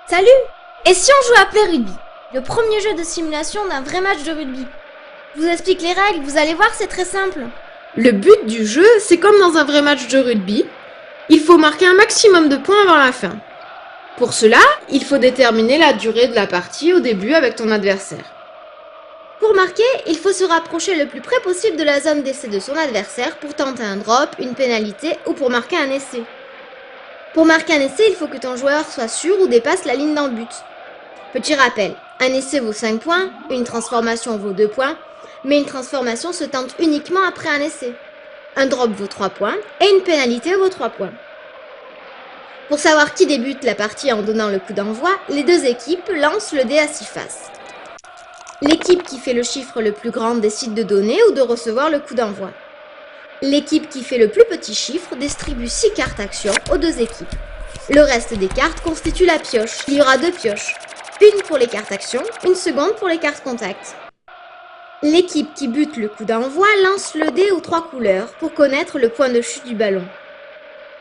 Salut! Et si on joue à Play Rugby, le premier jeu de simulation d'un vrai match de rugby? Je vous explique les règles, vous allez voir, c'est très simple. Le but du jeu, c'est comme dans un vrai match de rugby, il faut marquer un maximum de points avant la fin. Pour cela, il faut déterminer la durée de la partie au début avec ton adversaire. Pour marquer, il faut se rapprocher le plus près possible de la zone d'essai de son adversaire pour tenter un drop, une pénalité ou pour marquer un essai. Pour marquer un essai, il faut que ton joueur soit sûr ou dépasse la ligne dans le but. Petit rappel, un essai vaut 5 points, une transformation vaut 2 points, mais une transformation se tente uniquement après un essai. Un drop vaut 3 points et une pénalité vaut 3 points. Pour savoir qui débute la partie en donnant le coup d'envoi, les deux équipes lancent le dé à 6 faces. L'équipe qui fait le chiffre le plus grand décide de donner ou de recevoir le coup d'envoi. L'équipe qui fait le plus petit chiffre distribue 6 cartes actions aux deux équipes. Le reste des cartes constitue la pioche. Il y aura 2 pioches. Une pour les cartes actions, une seconde pour les cartes contact. L'équipe qui bute le coup d'envoi lance le dé aux 3 couleurs pour connaître le point de chute du ballon.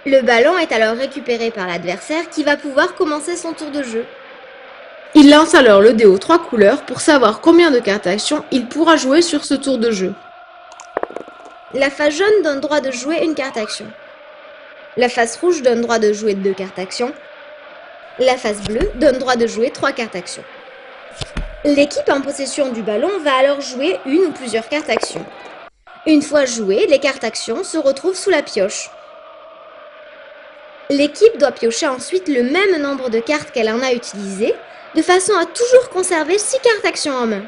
Le ballon est alors récupéré par l'adversaire qui va pouvoir commencer son tour de jeu. Il lance alors le dé aux 3 couleurs pour savoir combien de cartes actions il pourra jouer sur ce tour de jeu. La face jaune donne droit de jouer une carte action. La face rouge donne droit de jouer 2 cartes action. La face bleue donne droit de jouer 3 cartes action. L'équipe en possession du ballon va alors jouer une ou plusieurs cartes action. Une fois jouées, les cartes action se retrouvent sous la pioche. L'équipe doit piocher ensuite le même nombre de cartes qu'elle en a utilisées, de façon à toujours conserver 6 cartes action en main.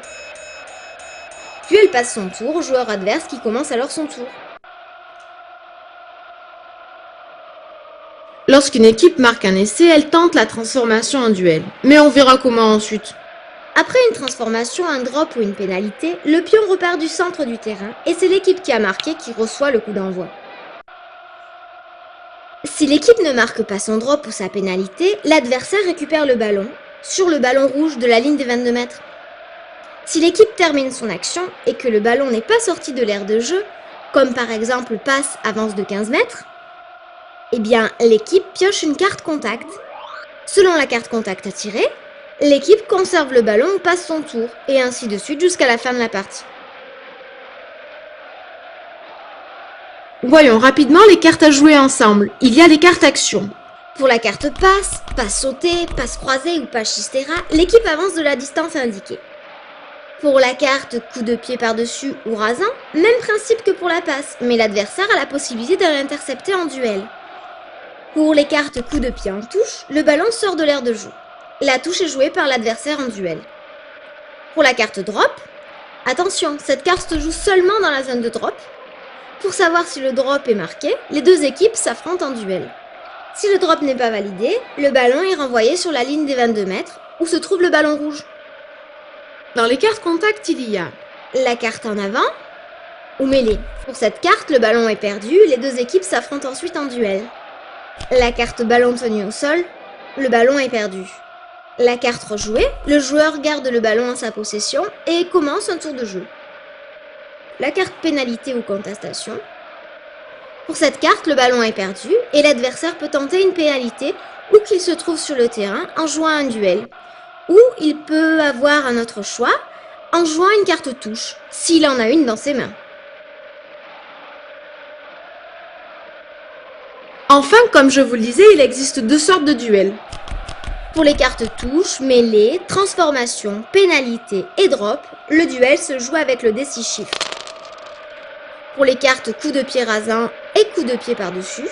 Puis elle passe son tour au joueur adverse qui commence alors son tour. Lorsqu'une équipe marque un essai, elle tente la transformation en duel. Mais on verra comment ensuite. Après une transformation, un drop ou une pénalité, le pion repart du centre du terrain et c'est l'équipe qui a marqué qui reçoit le coup d'envoi. Si l'équipe ne marque pas son drop ou sa pénalité, l'adversaire récupère le ballon, sur le ballon rouge de la ligne des 22 mètres. Si l'équipe termine son action et que le ballon n'est pas sorti de l'aire de jeu, comme par exemple passe avance de 15 mètres, eh bien l'équipe pioche une carte contact. Selon la carte contact à tirer, l'équipe conserve le ballon ou passe son tour, et ainsi de suite jusqu'à la fin de la partie. Voyons rapidement les cartes à jouer ensemble. Il y a les cartes actions. Pour la carte passe, passe sautée, passe croisée ou passe chistera, l'équipe avance de la distance indiquée. Pour la carte coup de pied par-dessus ou rasant, même principe que pour la passe, mais l'adversaire a la possibilité de l'intercepter en duel. Pour les cartes coup de pied en touche, le ballon sort de l'aire de jeu. La touche est jouée par l'adversaire en duel. Pour la carte drop, attention, cette carte se joue seulement dans la zone de drop. Pour savoir si le drop est marqué, les deux équipes s'affrontent en duel. Si le drop n'est pas validé, le ballon est renvoyé sur la ligne des 22 mètres où se trouve le ballon rouge. Dans les cartes contact, il y a la carte en avant ou mêlée. Pour cette carte, le ballon est perdu, les deux équipes s'affrontent ensuite en duel. La carte ballon tenu au sol, le ballon est perdu. La carte rejouée, le joueur garde le ballon en sa possession et commence un tour de jeu. La carte pénalité ou contestation. Pour cette carte, le ballon est perdu et l'adversaire peut tenter une pénalité où qu'il se trouve sur le terrain en jouant un duel. Ou il peut avoir un autre choix en jouant une carte touche, s'il en a une dans ses mains. Enfin, comme je vous le disais, il existe 2 sortes de duels. Pour les cartes touche, mêlée, transformation, pénalité et drop, le duel se joue avec le dé 6 chiffres. Pour les cartes coup de pied rasant et coup de pied par-dessus,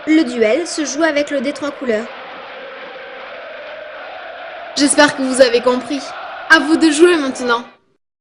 le duel se joue avec le dé 3 couleurs. J'espère que vous avez compris. À vous de jouer maintenant.